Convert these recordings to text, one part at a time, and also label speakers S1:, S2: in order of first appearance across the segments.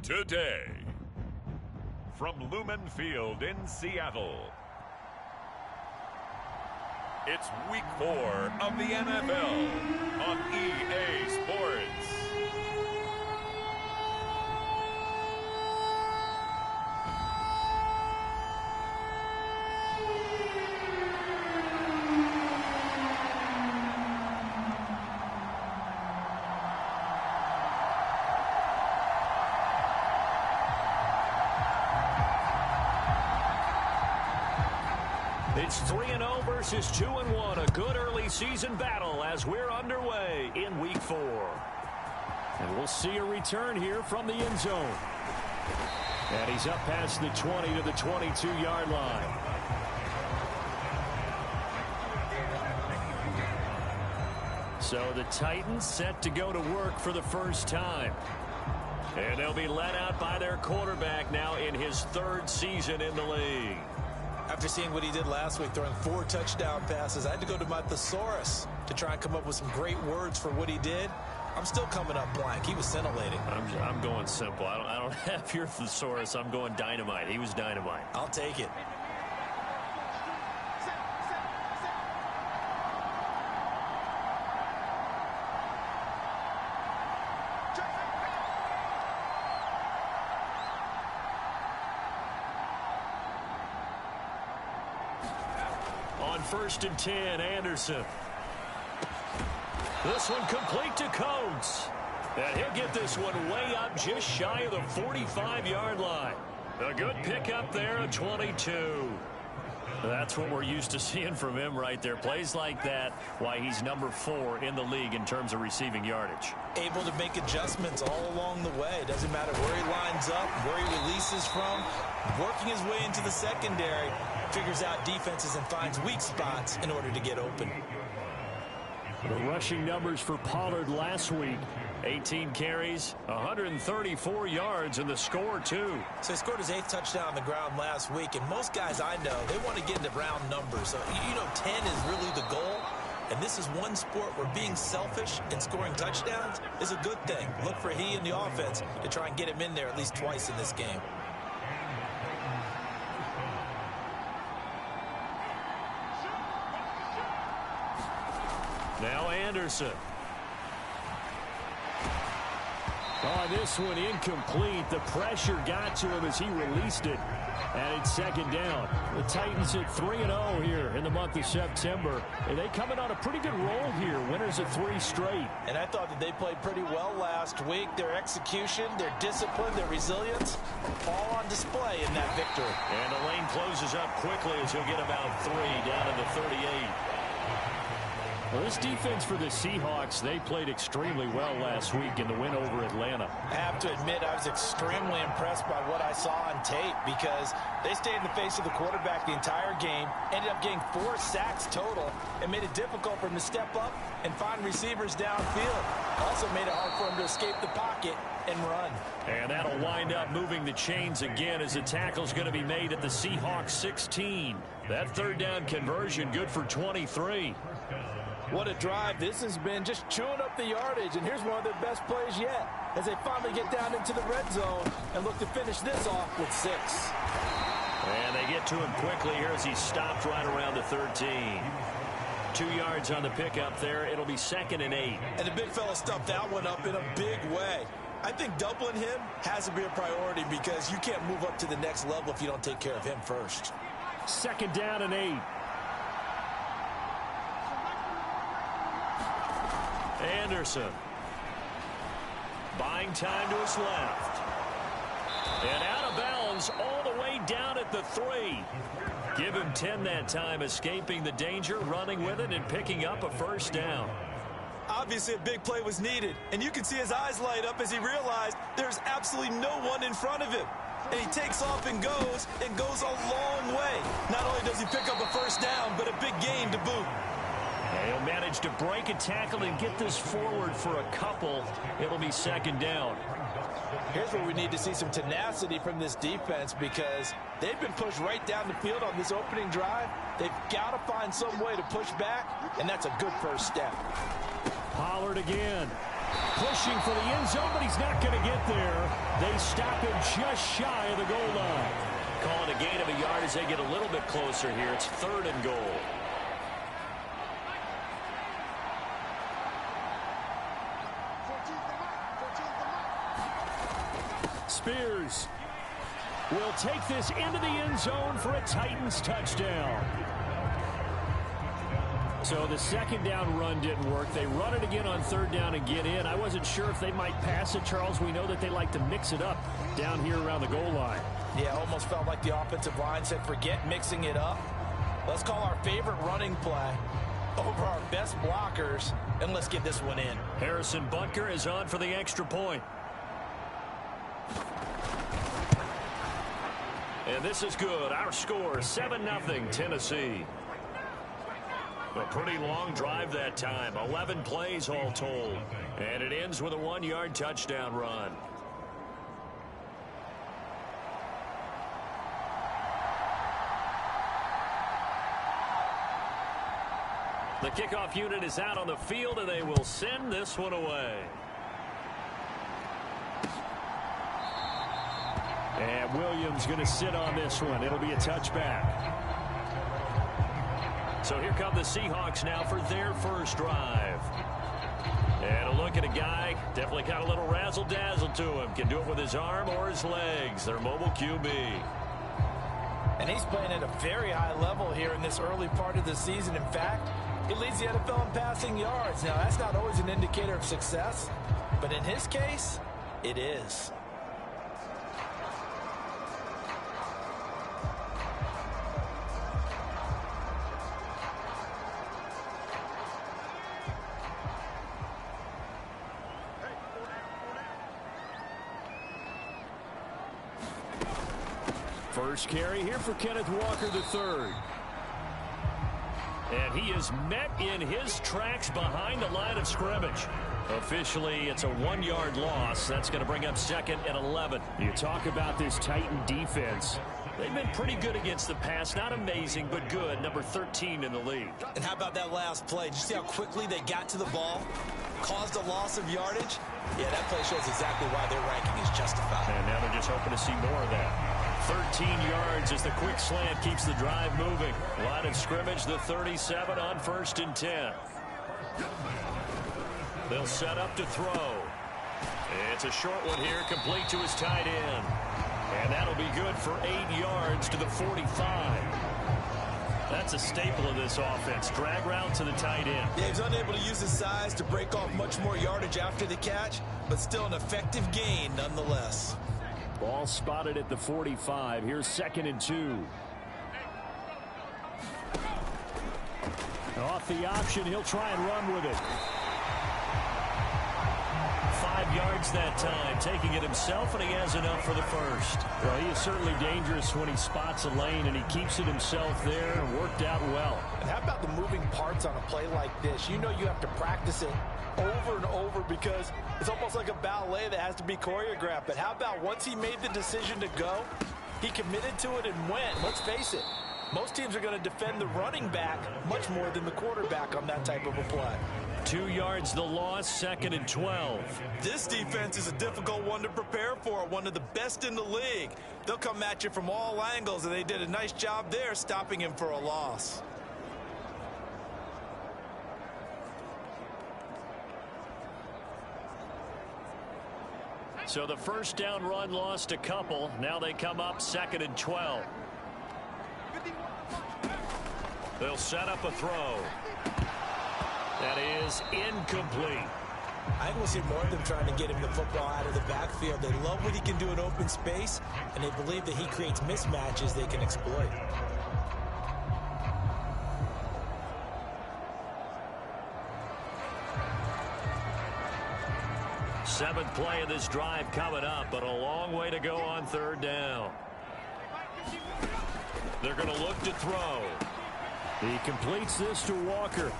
S1: Today, from Lumen Field in Seattle, it's Week 4 of the NFL on EA Sports.
S2: It's 3-0 versus 2-1, a good early season battle as we're underway in Week 4. And we'll see a return here from the end zone. And he's up past the 20 to the 22-yard line. So the Titans set to go to work for the first time. And they'll be led out by their quarterback now in his third season in the league.
S3: After seeing what he did last week, throwing 4 touchdown passes, I had to go to my thesaurus to try and come up with some great words for what he did. I'm still coming up blank. He was scintillating.
S2: I'm going simple. I don't have your thesaurus. I'm going dynamite. He was dynamite.
S3: I'll take it.
S2: On 1st and 10, Anderson. This one complete to Coates. And he'll get this one way up just shy of the 45-yard line. A good pickup there at 22. That's what we're used to seeing from him right there. Plays like that, why he's number 4 in the league in terms of receiving yardage.
S3: Able to make adjustments all along the way. Doesn't matter where he lines up, where he releases from. Working his way into the secondary. Figures out defenses and finds weak spots in order to get open.
S2: The rushing numbers for Pollard last week. 18 carries, 134 yards, and the score, too.
S3: So he scored his 8th touchdown on the ground last week, and most guys I know, they want to get into round numbers. So, 10 is really the goal, and this is one sport where being selfish and scoring touchdowns is a good thing. Look for he and the offense to try and get him in there at least twice in this game.
S2: Now Anderson. Oh, this one incomplete. The pressure got to him as he released it. And it's 2nd down. The Titans at 3-0 here in the month of September. And they coming on a pretty good roll here. Winners of 3 straight.
S3: And I thought that they played pretty well last week. Their execution, their discipline, their resilience, all on display in that victory.
S2: And the lane closes up quickly as he'll get about 3 down to the 38. Well, this defense for the Seahawks, they played extremely well last week in the win over Atlanta.
S3: I have to admit, I was extremely impressed by what I saw on tape because they stayed in the face of the quarterback the entire game, ended up getting 4 sacks total, and made it difficult for him to step up and find receivers downfield. Also made it hard for him to escape the pocket and run.
S2: And that'll wind up moving the chains again as the tackle's going to be made at the Seahawks 16. That 3rd down conversion good for 23.
S3: What a drive. This has been just chewing up the yardage, and here's one of their best plays yet as they finally get down into the red zone and look to finish this off with 6.
S2: And they get to him quickly here as he stopped right around the 13. 2 yards on the pickup there. It'll be 2nd and 8.
S3: And the big fella stuffed that one up in a big way. I think doubling him has to be a priority because you can't move up to the next level if you don't take care of him first.
S2: 2nd down and 8. Anderson. Buying time to his left. And out of bounds all the way down at the 3. Give him 10 that time, escaping the danger, running with it, and picking up a 1st down.
S3: Obviously, a big play was needed, and you can see his eyes light up as he realized there's absolutely no one in front of him. And he takes off and goes a long way. Not only does he pick up a 1st down, but a big gain to boot.
S2: And he'll manage to break a tackle and get this forward for a couple. It'll be 2nd down.
S3: Here's where we need to see some tenacity from this defense because they've been pushed right down the field on this opening drive. They've got to find some way to push back, and that's a good 1st step.
S2: Pollard again. Pushing for the end zone, but he's not going to get there. They stop him just shy of the goal line. Calling a gain of a yard as they get a little bit closer here. It's 3rd and goal. Spears will take this into the end zone for a Titans touchdown. So the 2nd down run didn't work. They run it again on 3rd down and get in. I wasn't sure if they might pass it, Charles. We know that they like to mix it up down here around the goal line.
S3: Yeah, almost felt like the offensive line said, forget mixing it up. Let's call our favorite running play over our best blockers, and let's get this one in.
S2: Harrison Butker is on for the extra point. And this is good. Our score, 7-0 Tennessee. A pretty long drive that time. 11 plays all told. And it ends with a 1-yard touchdown run. The kickoff unit is out on the field, and they will send this one away. And Williams going to sit on this one. It'll be a touchback. So here come the Seahawks now for their first drive. And a look at a guy, definitely got a little razzle-dazzle to him. Can do it with his arm or his legs. Their mobile QB.
S3: And he's playing at a very high level here in this early part of the season. In fact, he leads the NFL in passing yards. Now, that's not always an indicator of success, but in his case, it is.
S2: First carry here for Kenneth Walker III. And he is met in his tracks behind the line of scrimmage. Officially, it's a 1-yard loss. That's going to bring up 2nd and 11. You talk about this Titan defense. They've been pretty good against the pass. Not amazing, but good. Number 13 in the league.
S3: And how about that last play? Did you see how quickly they got to the ball? Caused a loss of yardage? Yeah, that play shows exactly why their ranking is justified.
S2: And now they're just hoping to see more of that. 13 yards as the quick slant keeps the drive moving. Line of scrimmage, the 37 on 1st and 10. They'll set up to throw. It's a short one here, complete to his tight end. And that'll be good for 8 yards to the 45. That's a staple of this offense. Drag route to the tight end.
S3: Yeah, he's unable to use his size to break off much more yardage after the catch, but still an effective gain nonetheless.
S2: Ball spotted at the 45. Here's 2nd and 2. Off the option, he'll try and run with it. 5 yards that time, taking it himself, and he has enough for the first. Well, he is certainly dangerous when he spots a lane, and he keeps it himself there and worked out well.
S3: And how about the moving parts on a play like this? You know you have to practice it over and over because it's almost like a ballet that has to be choreographed. But how about once he made the decision to go, he committed to it and went. Let's face it, most teams are going to defend the running back much more than the quarterback on that type of a play.
S2: 2 yards the loss, 2nd and 12.
S3: This defense is a difficult one to prepare for, one of the best in the league. They'll come at you from all angles, and they did a nice job there stopping him for a loss.
S2: So the first down run lost a couple. Now they come up 2nd and 12. They'll set up a throw. That is incomplete.
S3: I think we'll see more of them trying to get him the football out of the backfield. They love what he can do in open space, and they believe that he creates mismatches they can exploit.
S2: Seventh play of this drive coming up, but a long way to go on 3rd down. They're going to look to throw. He completes this to Walker.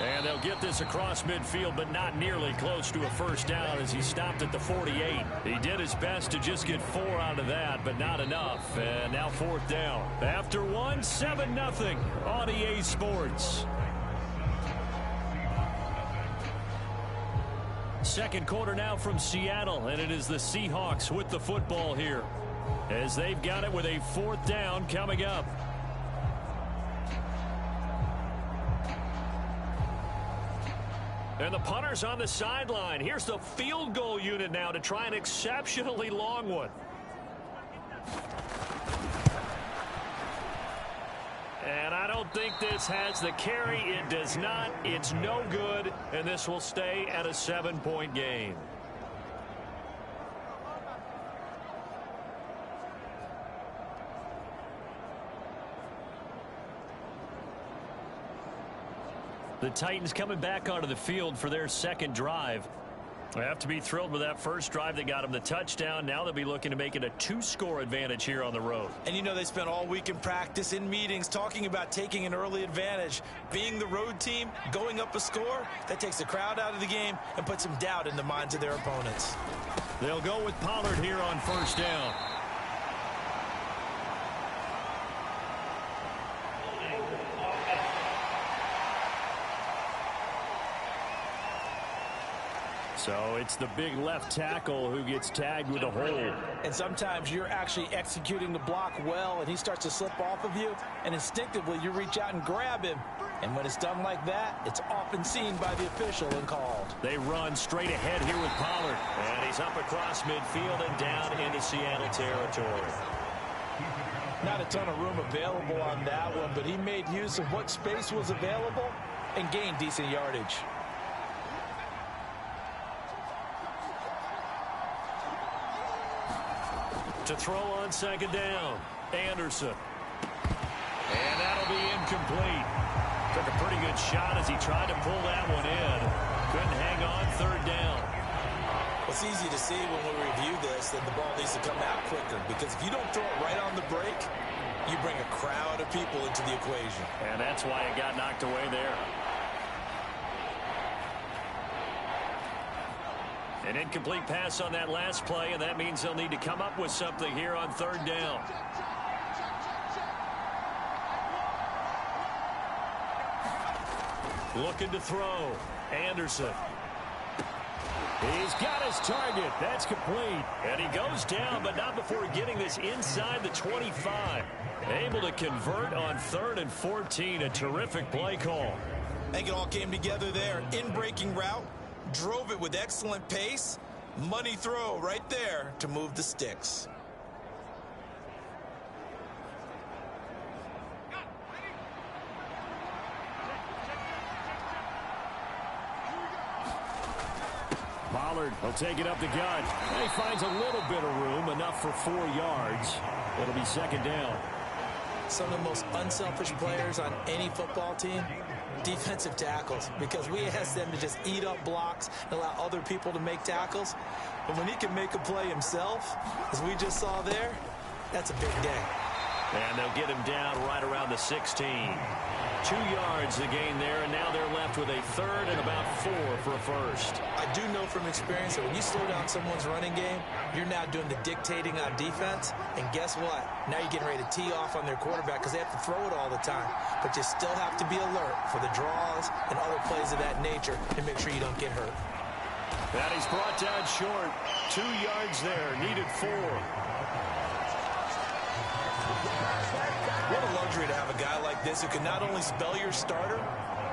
S2: And they'll get this across midfield, but not nearly close to a first down as he stopped at the 48. He did his best to just get 4 out of that, but not enough. And now 4th down. After 1, 7-0 on EA Sports. second quarter now from Seattle, and it is the Seahawks with the football here as they've got it with a 4th down coming up. And the punter's on the sideline. Here's the field goal unit now to try an exceptionally long one. And I don't think this has the carry. It does not. It's no good. And this will stay at a 7-point game. The Titans coming back onto the field for their second drive. They have to be thrilled with that first drive that got them the touchdown. Now they'll be looking to make it a 2-score advantage here on the road.
S3: And you know they spent all week in practice, in meetings, talking about taking an early advantage. Being the road team, going up a score, that takes the crowd out of the game and puts some doubt in the minds of their opponents.
S2: They'll go with Pollard here on first down. So it's the big left tackle who gets tagged with a hold.
S3: And sometimes you're actually executing the block well, and he starts to slip off of you, and instinctively you reach out and grab him. And when it's done like that, it's often seen by the official and called.
S2: They run straight ahead here with Pollard. And he's up across midfield and down into Seattle territory.
S3: Not a ton of room available on that one, but he made use of what space was available and gained decent yardage.
S2: To throw on second down, Anderson. And that'll be incomplete. Took a pretty good shot as he tried to pull that one in. Couldn't hang on third down.
S3: It's easy to see when we review this that the ball needs to come out quicker, because if you don't throw it right on the break, you bring a crowd of people into the equation.
S2: And that's why it got knocked away there. An incomplete pass on that last play, and that means they'll need to come up with something here on third down. Looking to throw. Anderson. He's got his target. That's complete. And he goes down, but not before getting this inside the 25. Able to convert on 3rd and 14. A terrific play call.
S3: I think it all came together there. In-breaking route. Drove it with excellent pace. Money throw right there to move the sticks.
S2: Pollard will take it up the gut. And he finds a little bit of room, enough for 4 yards. It'll be second down.
S3: Some of the most unselfish players on any football team, defensive tackles, because we ask them to just eat up blocks and allow other people to make tackles. But when he can make a play himself, as we just saw there, that's a big day.
S2: And they'll get him down right around the 16. 2 yards to gain there, and now they're left with a 3rd and about 4 for a first.
S3: I do know from experience that when you slow down someone's running game, you're now doing the dictating on defense. And guess what? Now you're getting ready to tee off on their quarterback because they have to throw it all the time. But you still have to be alert for the draws and other plays of that nature to make sure you don't get hurt.
S2: That he's brought down short. 2 yards there, needed 4.
S3: What a luxury to have a guy like this who can not only spell your starter,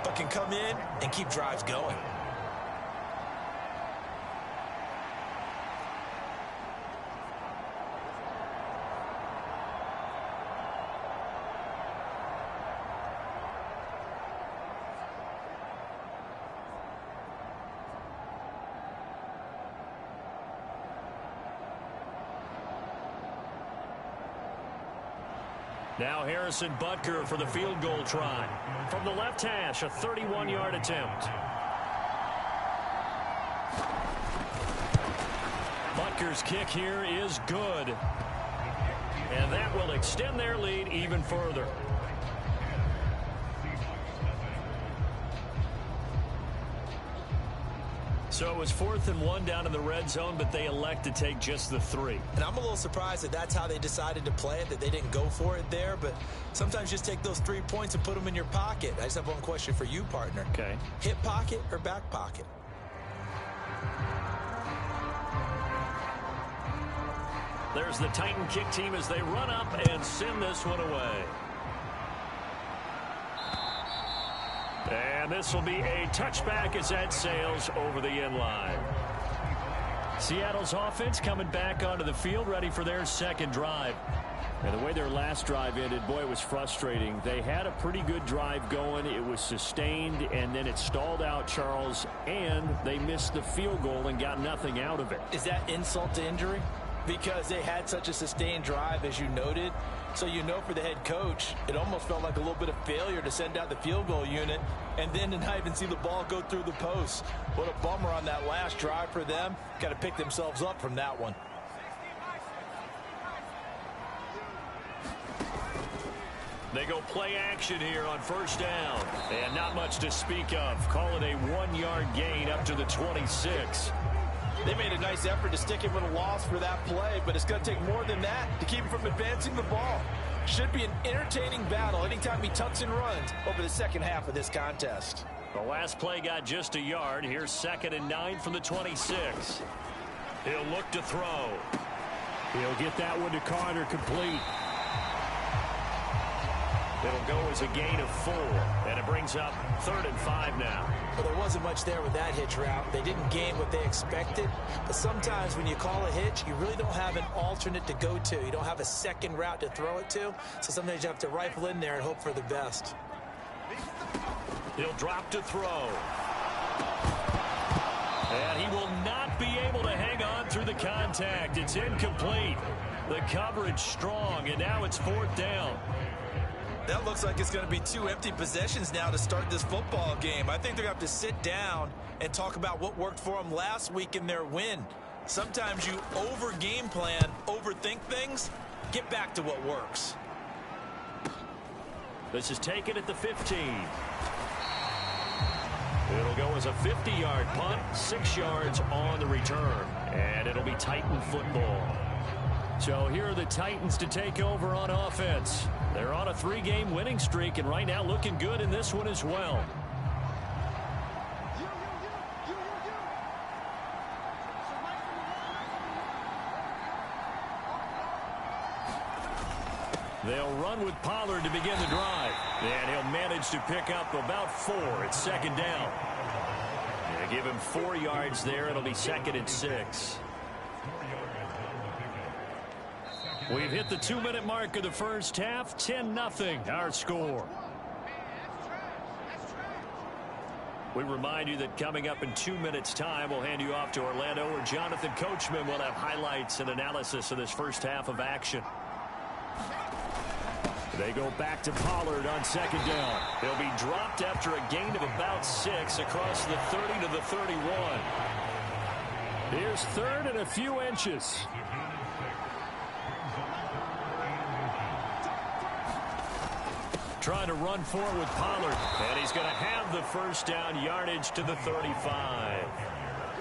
S3: but can come in and keep drives going.
S2: Now Harrison Butker for the field goal try. From the left hash, a 31-yard attempt. Butker's kick here is good. And that will extend their lead even further. So it was 4th and 1 down in the red zone, but they elect to take just the 3.
S3: And I'm a little surprised that that's how they decided to play it, that they didn't go for it there. But sometimes just take those 3 points and put them in your pocket. I just have one question for you, partner.
S2: Okay.
S3: Hip pocket or back pocket?
S2: There's the Titan kick team as they run up and send this one away. And this will be a touchback as that sails over the end line. Seattle's offense coming back onto the field, ready for their second drive. And the way their last drive ended, boy, it was frustrating. They had a pretty good drive going. It was sustained, and then it stalled out, Charles, and they missed the field goal and got nothing out of it.
S3: Is that insult to injury? Because they had such a sustained drive, as you noted. So you know for the head coach, it almost felt like a little bit of failure to send out the field goal unit and then to not even see the ball go through the post. What a bummer on that last drive for them. Got to pick themselves up from that one.
S2: They go play action here on first down. And not much to speak of. Call it a 1-yard gain up to the 26.
S3: They made a nice effort to stick him with a loss for that play, but it's going to take more than that to keep him from advancing the ball. Should be an entertaining battle anytime he tucks and runs over the second half of this contest.
S2: The last play got just a yard. Here's 2nd and 9 from the 26. He'll look to throw. He'll get that one to Carter, complete. It'll go as a gain of 4, and it brings up 3rd and 5 now.
S3: Well, there wasn't much there with that hitch route. They didn't gain what they expected. But sometimes when you call a hitch, you really don't have an alternate to go to. You don't have a second route to throw it to. So sometimes you have to rifle in there and hope for the best.
S2: He'll drop to throw. And he will not be able to hang on through the contact. It's incomplete. The coverage strong, and now it's 4th down.
S3: That looks like it's going to be 2 empty possessions now to start this football game. I think they're going to have to sit down and talk about what worked for them last week in their win. Sometimes you over-game plan, overthink things. Get back to what works.
S2: This is taken at the 15. It'll go as a 50-yard punt, 6 yards on the return. And it'll be Titan football. So here are the Titans to take over on offense. They're on a 3-game winning streak, and right now looking good in this one as well. They'll run with Pollard to begin the drive. And he'll manage to pick up about 4 at 2nd down. They give him 4 yards there. It'll be 2nd and 6. We've hit the 2-minute mark of the first half. 10-0 our score. We remind you that coming up in 2 minutes' time, we'll hand you off to Orlando, where Jonathan Coachman will have highlights and analysis of this first half of action. They go back to Pollard on 2nd down. He'll be dropped after a gain of about 6 across the 30 to the 31. Here's 3rd and a few inches. Trying to run forward with Pollard. And he's going to have the first down yardage to the 35.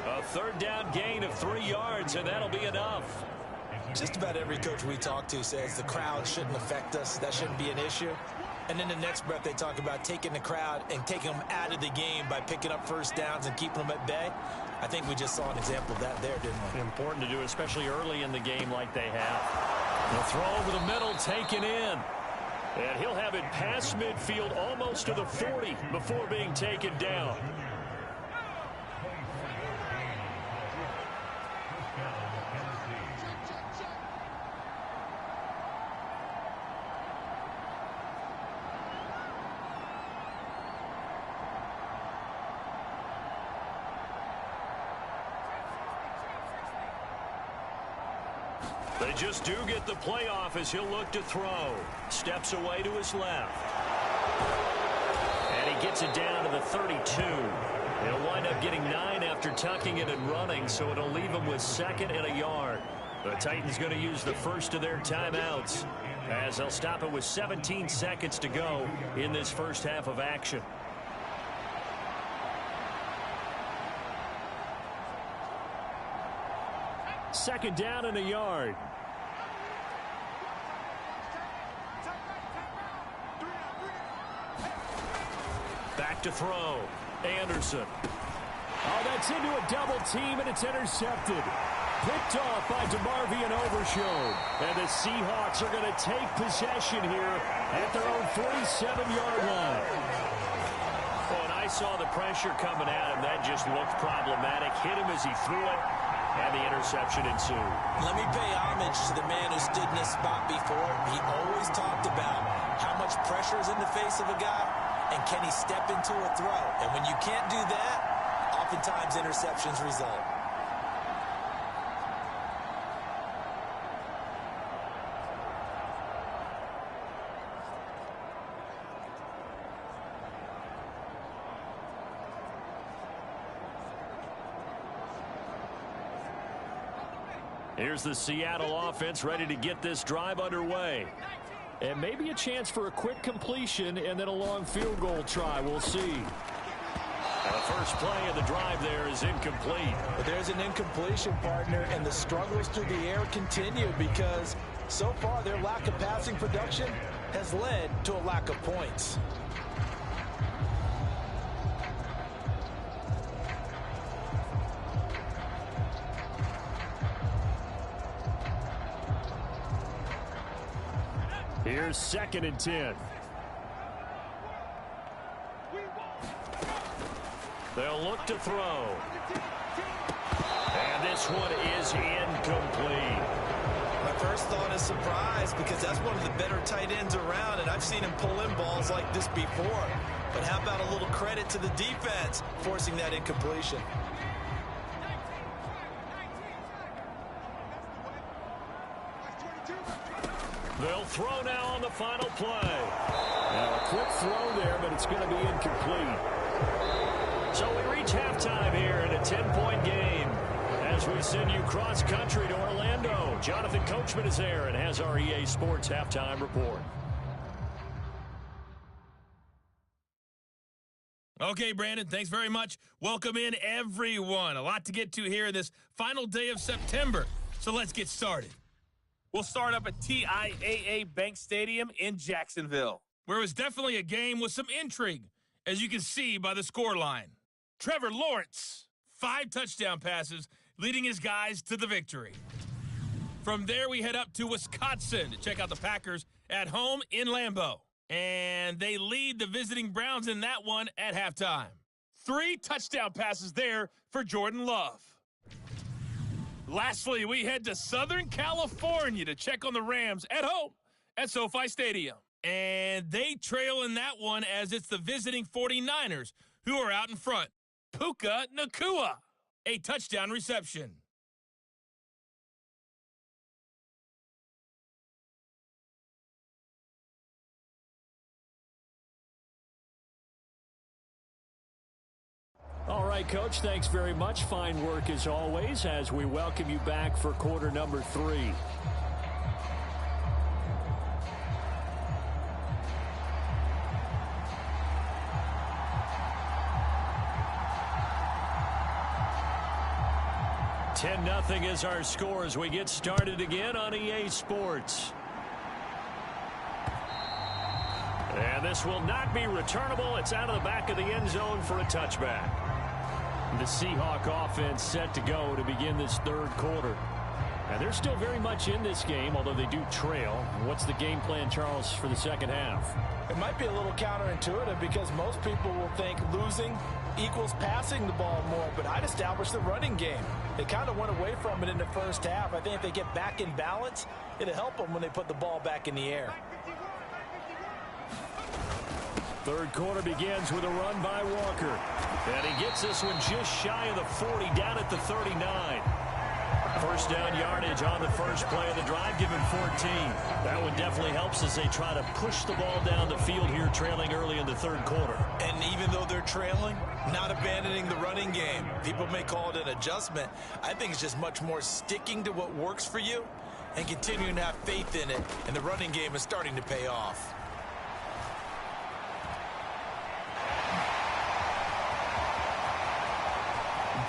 S2: A 3rd down gain of 3 yards, and that'll be enough.
S3: Just about every coach we talk to says the crowd shouldn't affect us. That shouldn't be an issue. And then the next breath they talk about taking the crowd and taking them out of the game by picking up first downs and keeping them at bay. I think we just saw an example of that there, didn't we?
S2: Important to do, especially early in the game like they have. The throw over the middle, taken in. And he'll have it past midfield almost to the 40 before being taken down. They just do get the playoff as he'll look to throw. Steps away to his left. And he gets it down to the 32. He'll wind up getting 9 after tucking it and running, so it'll leave him with 2nd and a yard. The Titans going to use the first of their timeouts, as they'll stop it with 17 seconds to go in this first half of action. Second down and a yard. Back to throw. Anderson. Oh, that's into a double team, and it's intercepted. Picked off by DeMarvion Overshown. And the Seahawks are going to take possession here at their own 47-yard line. Oh, and I saw the pressure coming at him. That just looked problematic. Hit him as he threw it, and the interception ensued. Let me pay homage to the man who stood in this spot before. He always talked about how much pressure is in the face of a guy, and can he step into a throw. And when you can't do that, oftentimes interceptions result. Here's the Seattle offense ready to get this drive underway. And maybe a chance for a quick completion and then a long field goal try. We'll see. And the first play of the drive there is incomplete. But there's an incompletion, partner, and the struggles through the air continue because so far their lack of passing production has led to a lack of points. Here's 2nd and 10. They'll look to throw. And this one is incomplete. My first thought is surprise because that's one of the better tight ends around, and I've seen him pull in balls like this before. But how about a little credit to the defense forcing that incompletion? They'll throw now on the final play. Now a quick throw there, but it's going to be incomplete. So we reach halftime here in a 10-point game as we send you cross-country to Orlando. Jonathan Coachman is there and has our EA Sports halftime report.
S4: Okay, Brandon, thanks very much. Welcome in, everyone. A lot to get to here this final day of September. So let's get started. We'll start up at TIAA Bank Stadium in Jacksonville, where it was definitely a game with some intrigue, as you can see by the scoreline. Trevor Lawrence, 5 touchdown passes, leading his guys to the victory. From there, we head up to Wisconsin to check out the Packers at home in Lambeau. And they lead the visiting Browns in that one at halftime. 3 touchdown passes there for Jordan Love. Lastly, we head to Southern California to check on the Rams at home at SoFi Stadium. And they trail in that one as it's the visiting 49ers who are out in front. Puka Nacua, a touchdown reception.
S2: All right, Coach, thanks very much. Fine work as always as we welcome you back for quarter number 3. (10-0) is our score as we get started again on EA Sports. And this will not be returnable. It's out of the back of the end zone for a touchback. The Seahawk offense set to go to begin this third quarter. And they're still very much in this game, although they do trail. What's the game plan, Charles, for the second half?
S3: It might be a little counterintuitive because most people will think losing equals passing the ball more, but I'd establish the running game. They kind of went away from it in the first half. I think if they get back in balance, it'll help them when they put the ball back in the air.
S2: Third quarter begins with a run by Walker. And he gets this one just shy of the 40, down at the 39. First down yardage on the first play of the drive, given 14. That one definitely helps as they try to push the ball down the field here, trailing early in the third quarter.
S3: And even though they're trailing, not abandoning the running game. People may call it an adjustment. I think it's just much more sticking to what works for you and continuing to have faith in it. And the running game is starting to pay off.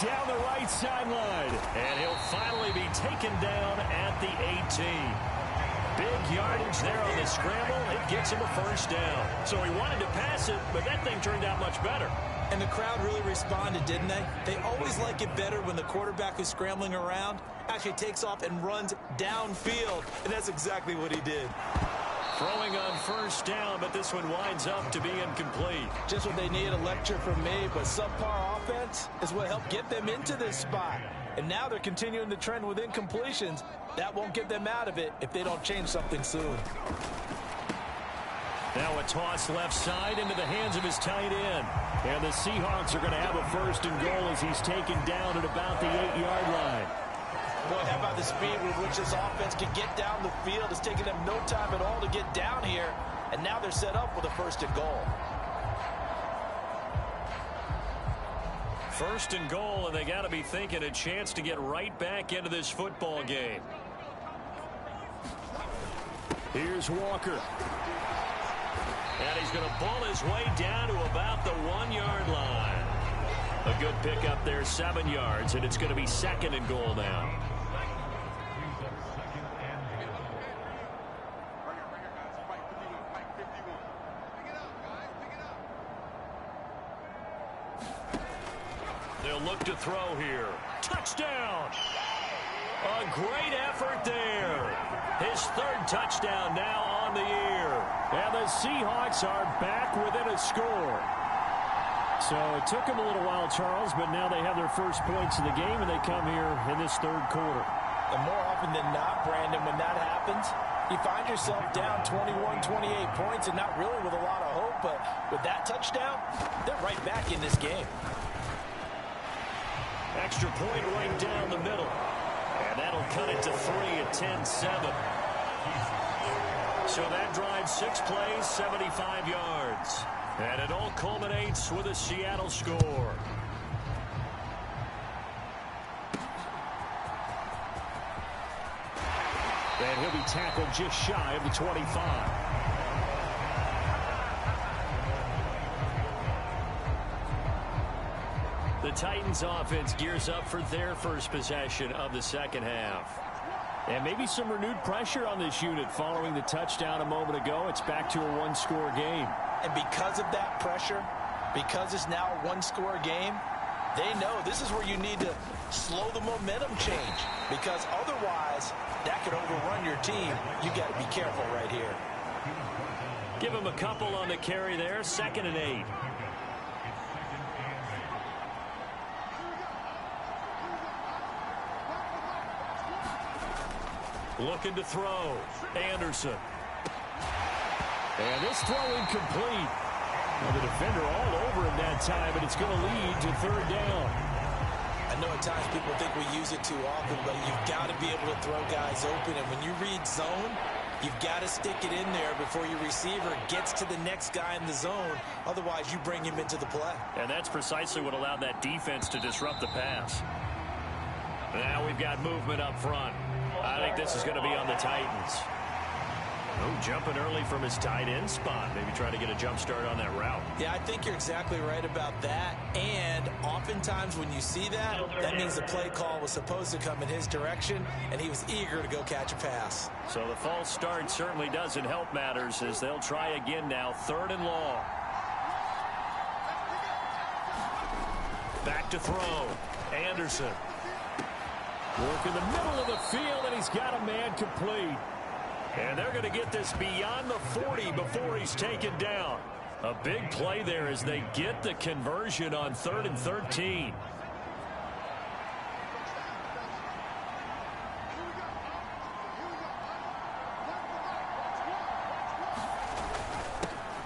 S2: Down the right sideline, and he'll finally be taken down at the 18. Big yardage there on the scramble. It gets him a first down. So he wanted to pass it, but that thing turned out much better.
S3: And the crowd really responded, didn't they? They always like it better when the quarterback who's scrambling around actually takes off and runs downfield, and that's exactly what he did.
S2: Throwing on first down, but this one winds up to be incomplete.
S3: Just what they need, a lecture from me, but subpar offense is what helped get them into this spot. And now they're continuing the trend with incompletions. That won't get them out of it if they don't change something soon.
S2: Now a toss left side into the hands of his tight end. And the Seahawks are going to have a first and goal as he's taken down at about the 8-yard line.
S3: Boy, how about the speed with which this offense can get down the field? It's taken them no time at all to get down here. And now they're set up with a first and goal.
S2: First and goal, and they got to be thinking a chance to get right back into this football game. Here's Walker. And he's going to bull his way down to about the 1-yard line. A good pickup there, 7 yards, and it's going to be second and goal now. They'll look to throw here. Touchdown! A great effort there. His third touchdown now on the year. And the Seahawks are back within a score. So it took them a little while, Charles, but now they have their first points of the game, and they come here in this third quarter.
S3: And more often than not, Brandon, when that happens, you find yourself down 21, 28 points, and not really with a lot of hope, but with that touchdown, they're right back in this game.
S2: Extra point right down the middle. And that'll cut it to 3 at 10-7. So that drives 6 plays, 75 yards. And it all culminates with a Seattle score. And he'll be tackled just shy of the 25. The Titans offense gears up for their first possession of the second half. And maybe some renewed pressure on this unit following the touchdown a moment ago. It's back to a one-score game.
S3: And because of that pressure, because it's now a one-score game, they know this is where you need to slow the momentum change. Because otherwise, that could overrun your team. You got to be careful right here.
S2: Give him a couple on the carry there. 2nd and 8. Looking to throw. Anderson. And this throw incomplete. Well, the defender all over him that time, but it's going to lead to 3rd down.
S3: I know at times people think we use it too often, but you've got to be able to throw guys open. And when you read zone, you've got to stick it in there before your receiver gets to the next guy in the zone. Otherwise, you bring him into the play.
S2: And that's precisely what allowed that defense to disrupt the pass. Now we've got movement up front. I think this is going to be on the Titans. Oh, jumping early from his tight end spot. Maybe trying to get a jump start on that route.
S3: Yeah, I think you're exactly right about that. And oftentimes when you see that, that means the play call was supposed to come in his direction, and he was eager to go catch a pass.
S2: So the false start certainly doesn't help matters as they'll try again now. 3rd and long. Back to throw. Anderson. Work in the middle of the field, and he's got a man complete. And they're going to get this beyond the 40 before he's taken down. A big play there as they get the conversion on 3rd and 13.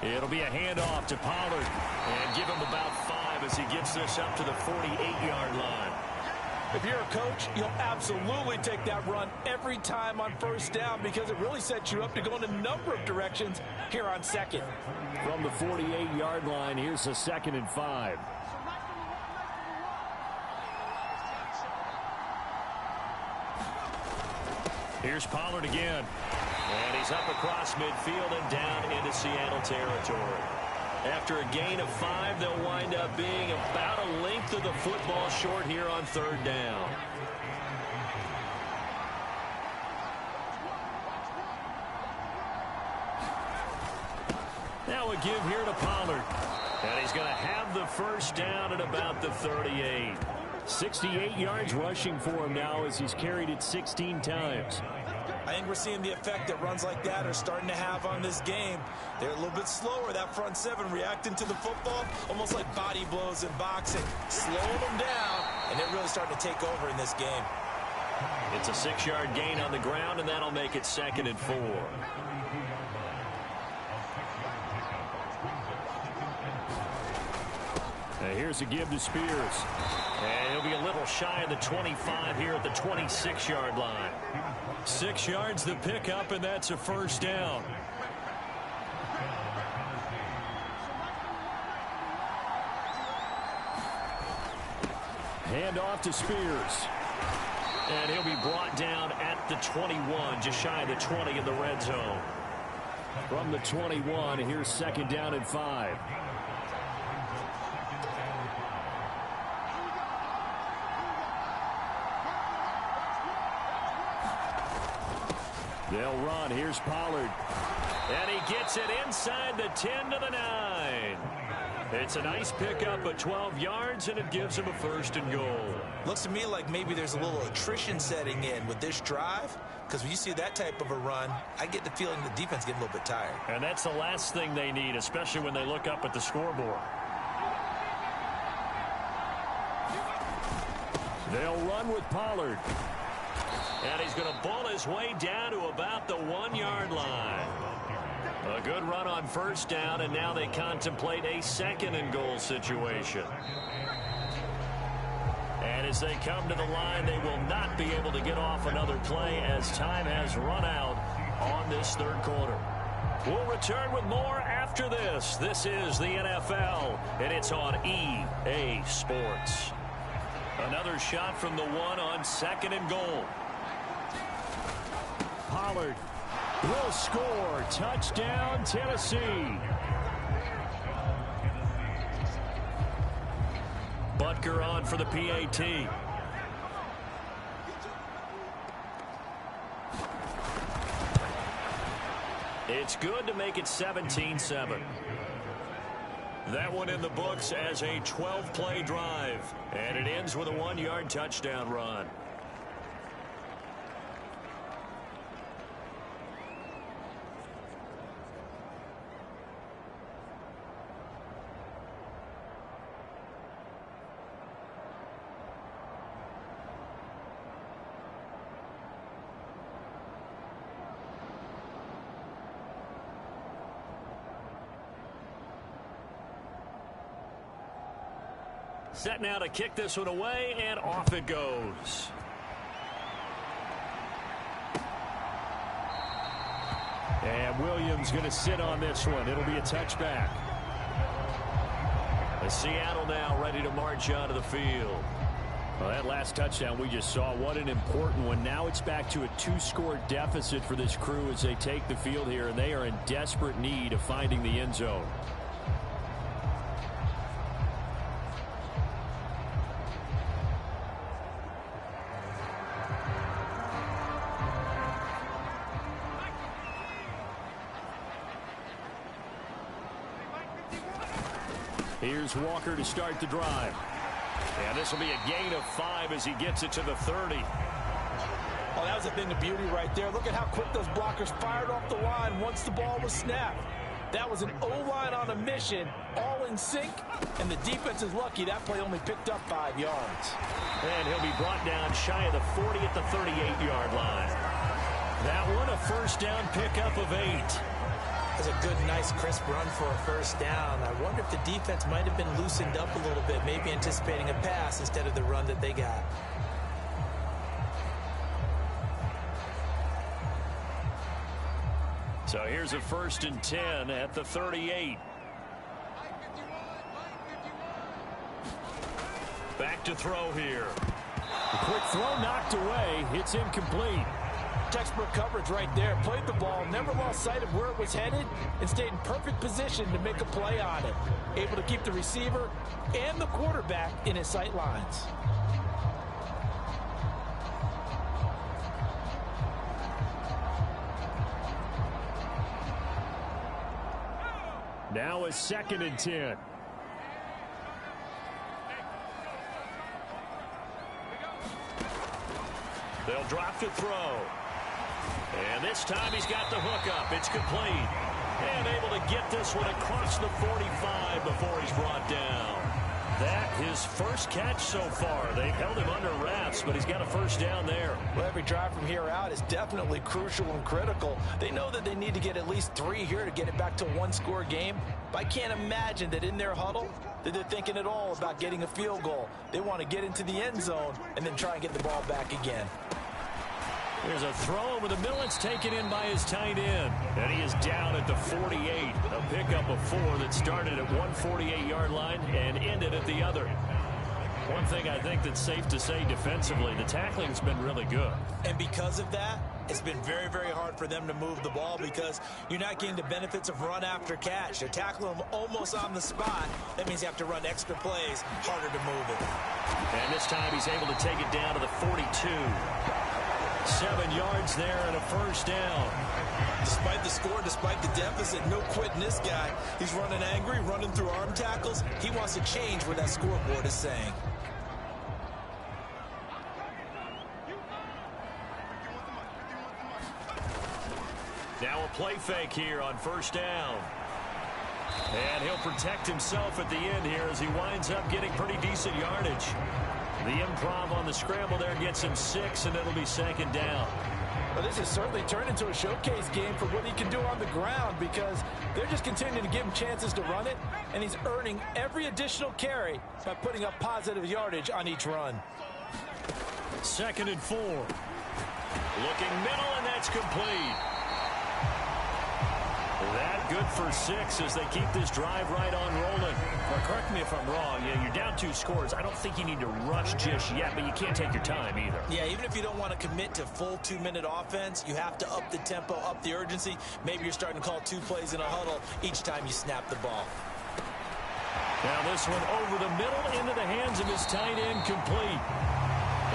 S2: It'll be a handoff to Pollard. And give him about 5 as he gets this up to the 48-yard line.
S3: If you're a coach, you'll absolutely take that run every time on 1st down because it really sets you up to go in a number of directions here on 2nd.
S2: From the 48-yard line, here's a 2nd and 5. Here's Pollard again. And he's up across midfield and down into Seattle territory. After a gain of 5, they'll wind up being about a length of the football short here on 3rd down. Now a give here to Pollard. And he's going to have the first down at about the 38. 68 yards rushing for him now as he's carried it 16 times.
S3: I think we're seeing the effect that runs like that are starting to have on this game. They're a little bit slower, that front seven, reacting to the football, almost like body blows in boxing. Slowing them down, and they're really starting to take over in this game.
S2: It's a 6-yard gain on the ground, and that'll make it 2nd and 4. Here's a give to Spears. And he'll be a little shy of the 25 here at the 26-yard line. 6 yards the pickup, and that's a first down. Hand off to Spears. And he'll be brought down at the 21, just shy of the 20 in the red zone. From the 21, here's 2nd down and 5. They'll run. Here's Pollard. And he gets it inside the 10 to the 9. It's a nice pickup of 12 yards, and it gives him a 1st and goal.
S3: Looks to me like maybe there's a little attrition setting in with this drive, because when you see that type of a run, I get the feeling the defense getting a little bit tired.
S2: And that's the last thing they need, especially when they look up at the scoreboard. They'll run with Pollard. And he's going to ball his way down to about the 1-yard line. A good run on first down, and now they contemplate a 2nd and goal situation. And as they come to the line, they will not be able to get off another play as time has run out on this 3rd quarter. We'll return with more after this. This is the NFL, and it's on EA Sports. Another shot from the 1 on 2nd and goal. Pollard will score. Touchdown, Tennessee. Butker on for the PAT. It's good to make it 17-7. That one in the books as a 12-play drive. And it ends with a 1-yard touchdown run. Set now to kick this one away, and off it goes. And Williams going to sit on this one. It'll be a touchback. The Seattle now ready to march onto the field. Well, that last touchdown we just saw, what an important one. Now it's back to a 2-score deficit for this crew as they take the field here, and they are in desperate need of finding the end zone. Here's Walker to start the drive. And this will be a gain of 5 as he gets it to the 30.
S3: Oh, that was a thing of beauty right there. Look at how quick those blockers fired off the line once the ball was snapped. That was an O-line on a mission, all in sync, and the defense is lucky that play only picked up 5 yards.
S2: And he'll be brought down shy of the 40 at the 38-yard line. That one a first down pickup of 8.
S3: That's a good, nice, crisp run for a first down. I wonder if the defense might have been loosened up a little bit, maybe anticipating a pass instead of the run that they got.
S2: So here's a 1st and 10 at the 38. Back to throw here. A quick throw knocked away. It's incomplete.
S3: Textbook coverage right there. Played the ball, never lost sight of where it was headed, and stayed in perfect position to make a play on it. Able to keep the receiver and the quarterback in his sight lines.
S2: Now a 2nd and 10. They'll drop to throw. And this time he's got the hook up. It's complete. And able to get this one across the 45 before he's brought down. That his first catch so far. They've held him under wraps, but he's got a first down there.
S3: Well, every drive from here out is definitely crucial and critical. They know that they need to get at least 3 here to get it back to a one-score game. But I can't imagine that in their huddle that they're thinking at all about getting a field goal. They want to get into the end zone and then try and get the ball back again.
S2: There's a throw over the middle. It's taken in by his tight end. And he is down at the 48. A pickup of 4 that started at 148-yard line and ended at the other. One thing I think that's safe to say defensively, the tackling's been really good.
S3: And because of that, it's been very, very hard for them to move the ball because you're not getting the benefits of run after catch. They're tackling them almost on the spot. That means you have to run extra plays, harder to move it.
S2: And this time he's able to take it down to the 42. 7 yards there and a first down.
S3: Despite the score, despite the deficit, no quitting this guy. He's running angry, running through arm tackles. He wants to change what that scoreboard is saying.
S2: Now a play fake here on first down. And he'll protect himself at the end here as he winds up getting pretty decent yardage. The improv on the scramble there gets him 6, and it'll be second down.
S3: Well, this has certainly turned into a showcase game for what he can do on the ground because they're just continuing to give him chances to run it, and he's earning every additional carry by putting up positive yardage on each run.
S2: 2nd and 4. Looking middle, and that's complete. That good for 6 as they keep this drive right on rolling. Now, correct me if I'm wrong. Yeah, you're down 2 scores. I don't think you need to rush just yet, but you can't take your time either.
S3: Yeah, even if you don't want to commit to full 2-minute offense, you have to up the tempo, up the urgency. Maybe you're starting to call 2 plays in a huddle each time you snap the ball.
S2: Now this one over the middle into the hands of his tight end, complete.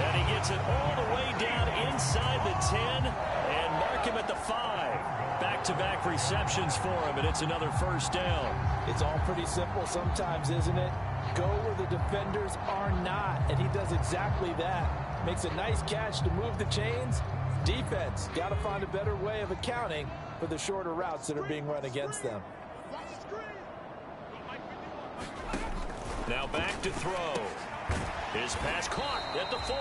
S2: And he gets it all the way down inside the 10 and mark him at the 5. Back-to-back receptions for him, and it's another first down.
S3: It's all pretty simple sometimes, isn't it? Go where the defenders are not, and he does exactly that. Makes a nice catch to move the chains. Defense got to find a better way of accounting for the shorter routes that are being run against them.
S2: Now back to throw. His pass caught at the 4.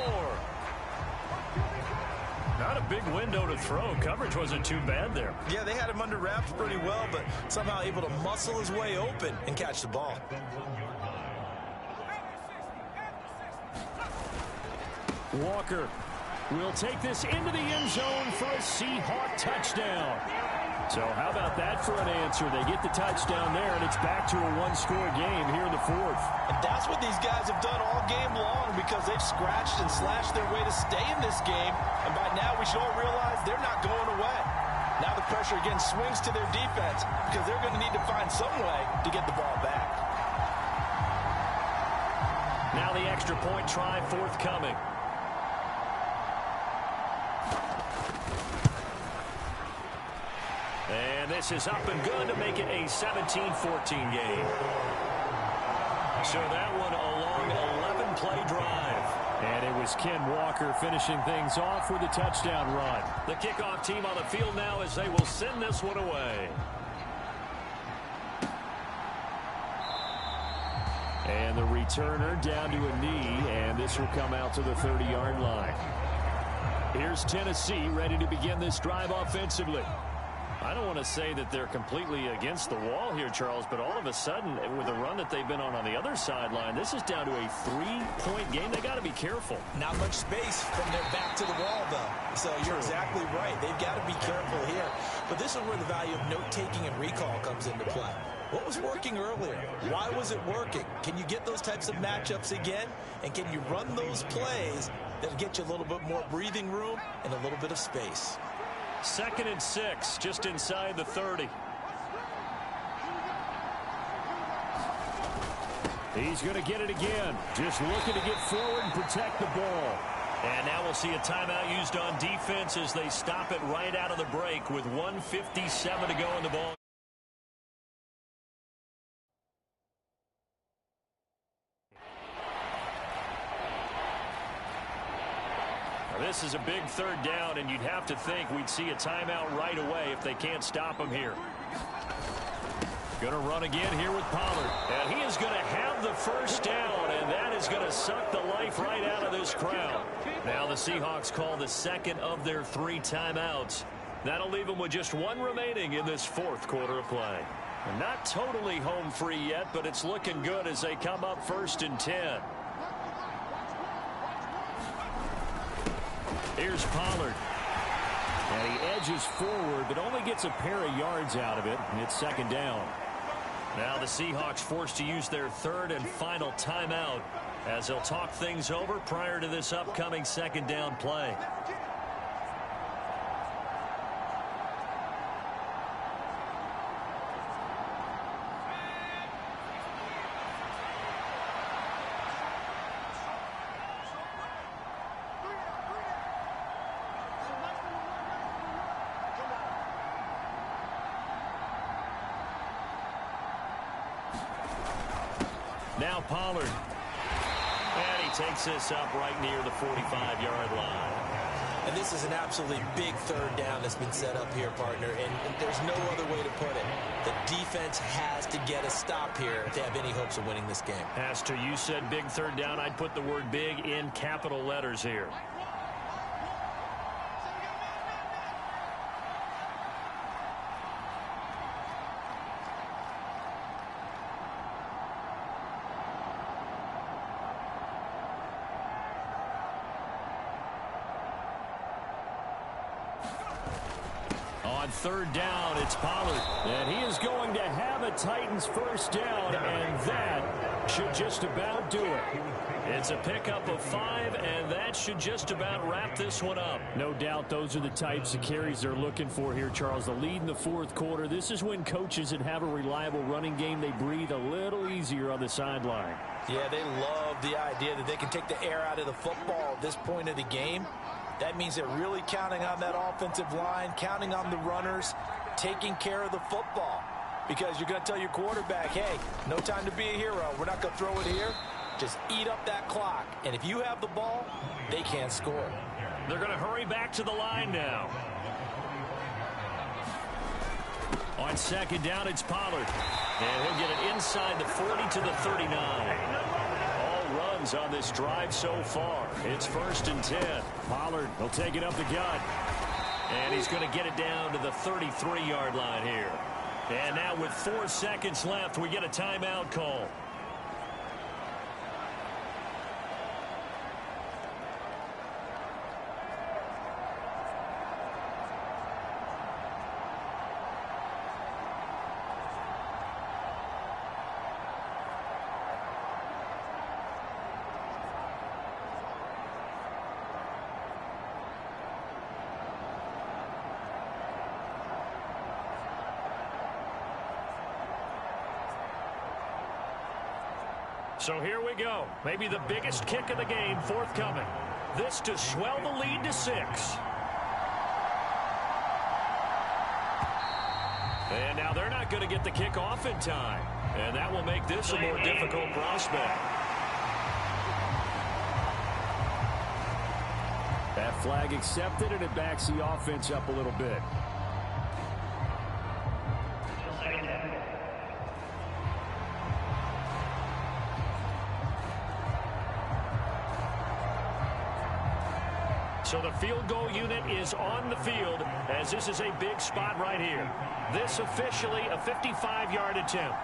S2: Not a big window to throw. Coverage wasn't too bad there.
S3: Yeah, they had him under wraps pretty well, but somehow able to muscle his way open and catch the ball.
S2: Walker will take this into the end zone for a Seahawk touchdown. So how about that for an answer? They get the touchdown there, and it's back to a one-score game here in the 4th.
S3: And that's what these guys have done all game long because they've scratched and slashed their way to stay in this game. And by now, we should all realize they're not going away. Now the pressure again swings to their defense because they're going to need to find some way to get the ball back.
S2: Now the extra point try forthcoming. And this is up and good to make it a 17-14 game. So that one a long 11-play drive. And it was Ken Walker finishing things off with a touchdown run. The kickoff team on the field now as they will send this one away. And the returner down to a knee, and this will come out to the 30-yard line. Here's Tennessee ready to begin this drive offensively. I don't want to say that they're completely against the wall here, Charles, but all of a sudden, with the run that they've been on the other sideline, this is down to a 3-point game. They got to be careful.
S3: Not much space from their back to the wall, though. So you're exactly right. They've got to be careful here. But this is where the value of note-taking and recall comes into play. What was working earlier? Why was it working? Can you get those types of matchups again? And can you run those plays that'll get you a little bit more breathing room and a little bit of space?
S2: 2nd and 6, just inside the 30. He's going to get it again. Just looking to get forward and protect the ball. And now we'll see a timeout used on defense as they stop it right out of the break with 1:57 to go in the ball. This is a big third down, and you'd have to think we'd see a timeout right away if they can't stop him here. Going to run again here with Pollard. And he is going to have the first down, and that is going to suck the life right out of this crowd. Now the Seahawks call the second of their 3 timeouts. That'll leave them with just 1 remaining in this 4th quarter of play. And not totally home free yet, but it's looking good as they come up 1st and 10. Here's Pollard. And he edges forward, but only gets a pair of yards out of it, and it's 2nd down. Now the Seahawks forced to use their 3rd and final timeout as they'll talk things over prior to this upcoming 2nd down play. Now Pollard. And he takes this up right near the 45-yard line.
S3: And this is an absolutely big 3rd down that's been set up here, partner, and there's no other way to put it. The defense has to get a stop here if they have any hopes of winning this game.
S2: Pastor, you said big 3rd down. I'd put the word big in capital letters here. On 3rd down, it's Pollard. And he is going to have a Titans first down, and that should just about do it. It's a pickup of 5, and that should just about wrap this one up.
S5: No doubt those are the types of carries they're looking for here, Charles. The lead in the 4th quarter. This is when coaches that have a reliable running game, they breathe a little easier on the sideline.
S3: Yeah, they love the idea that they can take the air out of the football at this point of the game. That means they're really counting on that offensive line, counting on the runners, taking care of the football. Because you're going to tell your quarterback, hey, no time to be a hero. We're not going to throw it here. Just eat up that clock. And if you have the ball, they can't score.
S2: They're going to hurry back to the line now. On 2nd down, it's Pollard. And he'll get it inside the 40 to the 39. On this drive so far. It's 1st and 10.
S5: Pollard will take it up the gut.
S2: And he's going to get it down to the 33-yard line here. And now with 4 seconds left, we get a timeout call. So here we go. Maybe the biggest kick of the game forthcoming. This to swell the lead to 6. And now they're not going to get the kick off in time. And that will make this a more difficult prospect.
S5: That flag accepted, and it backs the offense up a little bit.
S2: So the field goal unit is on the field as this is a big spot right here. This officially a 55-yard attempt.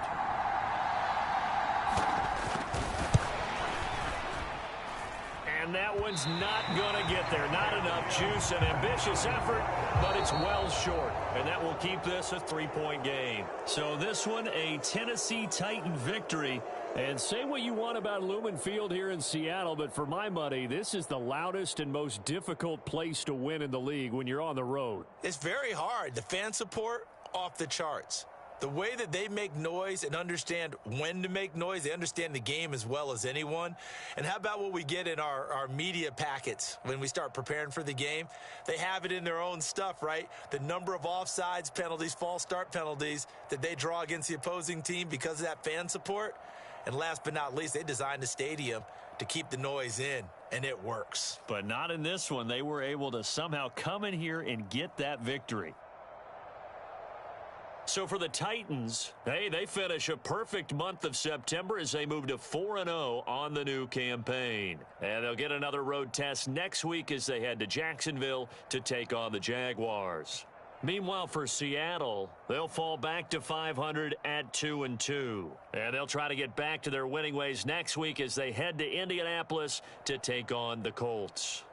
S2: And that one's not going to get there. Not enough juice. An ambitious effort, but it's well short. And that will keep this a 3-point game. So this one, a Tennessee Titan victory.
S5: And say what you want about Lumen Field here in Seattle, but for my money, this is the loudest and most difficult place to win in the league when you're on the road.
S3: It's very hard. The fan support, off the charts. The way that they make noise and understand when to make noise, they understand the game as well as anyone. And how about what we get in our media packets when we start preparing for the game? They have it in their own stuff, right? The number of offsides penalties, false start penalties that they draw against the opposing team because of that fan support. And last but not least, they designed the stadium to keep the noise in. and it works.
S5: But not in this one. They were able to somehow come in here and get that victory. So for the Titans, hey, they finish a perfect month of September as they move to 4-0 on the new campaign. And they'll get another road test next week as they head to Jacksonville to take on the Jaguars. Meanwhile, for Seattle, they'll fall back to 500 at 2-2. And they'll try to get back to their winning ways next week as they head to Indianapolis to take on the Colts.